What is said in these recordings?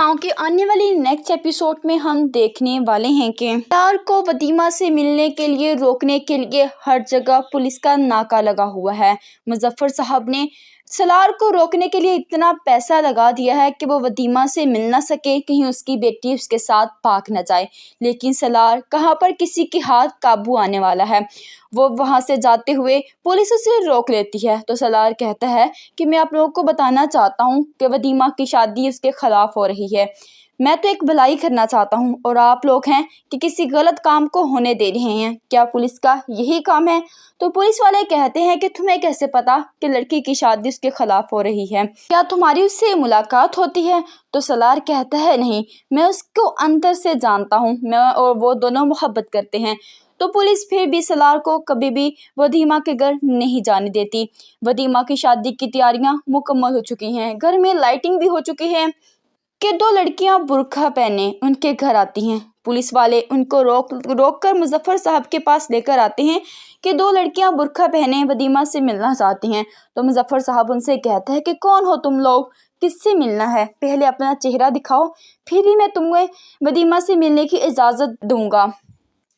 हाँ कि आने वाली नेक्स्ट एपिसोड में हम देखने वाले हैं कि सलार को वदीमा से मिलने के लिए रोकने के लिए हर जगह पुलिस का नाका लगा हुआ है। मुजफ्फर साहब ने सलार को रोकने के लिए इतना पैसा लगा दिया है कि वो वदीमा से मिल ना सके, कहीं उसकी बेटी उसके साथ भाग न जाए। लेकिन सलार कहाँ पर किसी के हाथ काबू आने वाला है। वो वहां से जाते हुए पुलिस उसे रोक लेती है तो सलार कहता है कि मैं आप लोगों को बताना चाहता हूँ कि वदीमा की शादी उसके खिलाफ हो रही है। मैं तो एक भलाई करना चाहता हूँ और आप लोग हैं कि किसी गलत काम को होने दे रहे हैं। क्या पुलिस का यही काम है? तो पुलिस वाले कहते हैं कि तुम्हें कैसे पता कि लड़की की शादी उसके खिलाफ हो रही है? क्या तुम्हारी उससे मुलाकात होती है? तो सलार कहता है नहीं, मैं उसको अंदर से जानता हूँ, मैं और वो दोनों मोहब्बत करते हैं। तो पुलिस फिर भी सलार को कभी भी वदीमा के घर नहीं जाने देती। वदीमा की शादी की तैयारियां मुकम्मल हो चुकी हैं, घर में लाइटिंग भी हो चुकी है कि दो लड़कियां बुर्का पहने उनके घर आती हैं। पुलिस वाले उनको रोक कर मुजफ्फर साहब के पास लेकर आते हैं कि दो लड़कियां बुर्का पहने वदीमा से मिलना चाहती हैं। तो मुजफ्फर साहब उनसे कहता है कि कौन हो तुम लोग, किससे मिलना है, पहले अपना चेहरा दिखाओ, फिर ही मैं तुम्हें वदीमा से मिलने की इजाज़त दूंगा।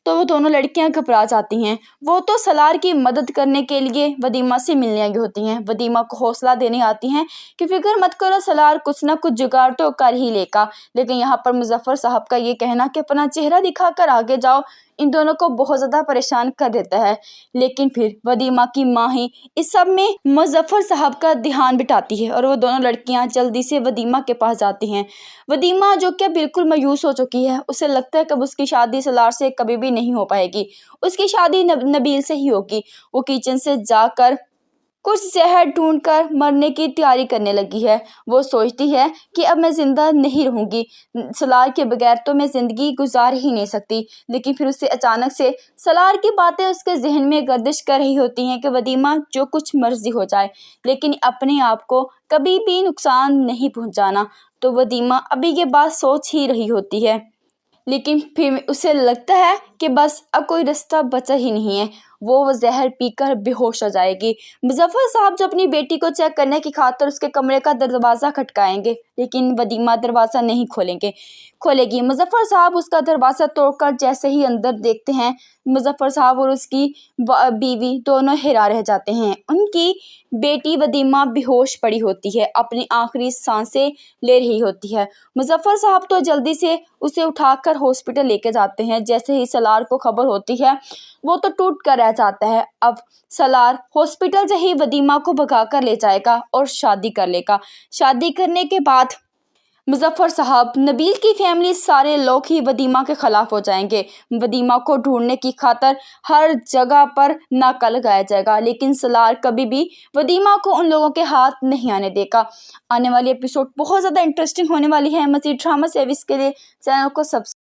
तो वो दोनों लड़कियां घबरा जाती हैं। वो तो सलार की मदद करने के लिए वदीमा से मिलने आई होती हैं, वदीमा को हौसला देने आती हैं कि फिक्र मत करो, सलार कुछ ना कुछ जुगाड़ तो कर ही लेगा। लेकिन यहाँ पर मुजफ्फर साहब का ये कहना कि अपना चेहरा दिखाकर आगे जाओ इन दोनों को बहुत ज़्यादा परेशान कर देता है। लेकिन फिर वदीमा की माँ ही इस सब में मुजफ्फर साहब का ध्यान बिठाती है और वो दोनों लड़कियां जल्दी से वदीमा के पास जाती हैं। वदीमा जो कि बिल्कुल मायूस हो चुकी है, उसे लगता है कि अब उसकी शादी सलार से कभी भी नहीं हो पाएगी, उसकी शादी नबील से ही होगी। वो किचन से जाकर कुछ जहर ढूंढकर मरने की तैयारी करने लगी है। वो सोचती है कि अब मैं जिंदा नहीं रहूंगी, सलार के बगैर तो मैं जिंदगी गुजार ही नहीं सकती। लेकिन फिर उससे अचानक से सलार की बातें उसके जहन में गर्दिश कर रही होती हैं कि वदीमा जो कुछ मर्जी हो जाए लेकिन अपने आप को कभी भी नुकसान नहीं पहुंचाना। तो वदीमा अभी ये बात सोच ही रही होती है, लेकिन फिर उसे लगता है कि बस अब कोई रास्ता बचा ही नहीं है, वो जहर पीकर बेहोश हो जाएगी। मुजफ्फर साहब जो अपनी बेटी को चेक करने की खातिर उसके कमरे का दरवाज़ा खटकाएंगे लेकिन वदीमा दरवाज़ा नहीं खोलेगी। मुजफ्फर साहब उसका दरवाज़ा तोड़कर जैसे ही अंदर देखते हैं, मुजफ्फर साहब और उसकी बीवी दोनों हैरान रह जाते हैं। उनकी बेटी वदीमा बेहोश पड़ी होती है, अपनी आखिरी सांसें ले रही होती है। मुजफ्फर साहब तो जल्दी से उसे उठाकर हॉस्पिटल लेके जाते हैं। जैसे ही सलार को खबर होती है वो तो टूट कर रह जाता है। अब सलार हॉस्पिटल से ही वदीमा को भगा कर ले जाएगा और शादी कर लेगा। शादी करने के बाद मुजफ्फर साहब, नबील की फैमिली, सारे लोग ही वदीमा के खिलाफ हो जाएंगे। वदीमा को ढूंढने की खातिर हर जगह पर नाका लगाया जाएगा, लेकिन सलार कभी भी वदीमा को उन लोगों के हाथ नहीं आने देगा। आने वाली एपिसोड बहुत ज़्यादा इंटरेस्टिंग होने वाली है। मज़ीद ड्रामा सर्विस के लिए चैनल को सब्सक्राइब